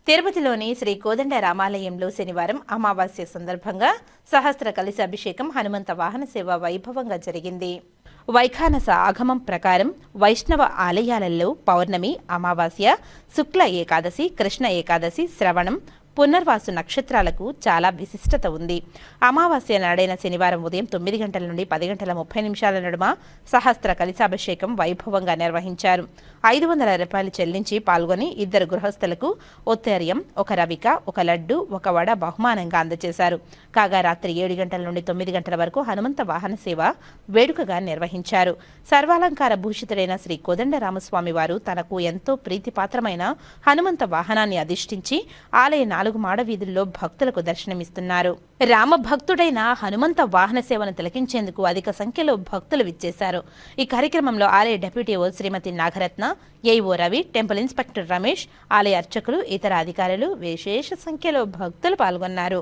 తిరుపతిలోని శ్రీ కోదండ రామాలయంలో శనివారం అమావాస్య సందర్భంగా సహస్ర కలశాభిషేకం హనుమంత వాహన సేవ వైభవంగా జరిగింది. వైఖానస ఆగమం ప్రకారం వైష్ణవ ఆలయాలలో పౌర్ణమి, అమావాస్య, శుక్ల ఏకాదశి, కృష్ణ ఏకాదశి, శ్రవణం, పునర్వాసు నక్షత్రాలకు చాలా విశిష్టత ఉంది. అమావాస్య నాడైన శనివారం ఉదయం 9 గంటల నుండి 10 గంటల 30 నిమిషాల నడుమ సహస్ర కలశాభిషేకం వైభవంగా నిర్వహించారు. 500 రూపాయలు చెల్లించి పాల్గొని 2 గృహస్థులకు ఉత్తర్యం, 1 రవిక, 1 లడ్డు, 1 వడ బహుమానంగా అందజేశారు. కాగా రాత్రి 7 గంటల నుండి 9 గంటల వరకు హనుమంత వాహన సేవ వేడుకగా నిర్వహించారు. సర్వాలంకార భూషితుడైన శ్రీ కోదండరామస్వామి వారు తనకు ఎంతో ప్రీతిపాత్రమైన హనుమంత వాహనాన్ని అధిష్ఠించి ఆలయ 4 మాడ వీధుల్లో భక్తులకు దర్శనమిస్తున్నారు. రామ భక్తుడైన హనుమంత వాహన సేవను తిలకించేందుకు అధిక సంఖ్యలో భక్తులు విచ్చేశారు. ఈ కార్యక్రమంలో ఆలయ డిప్యూటీ ఓ Shrimati Nagaratna, AEO Ravi, temple inspector Ramesh, ఆలయ అర్చకులు, ఇతర అధికారులు, విశేష సంఖ్యలో భక్తులు పాల్గొన్నారు.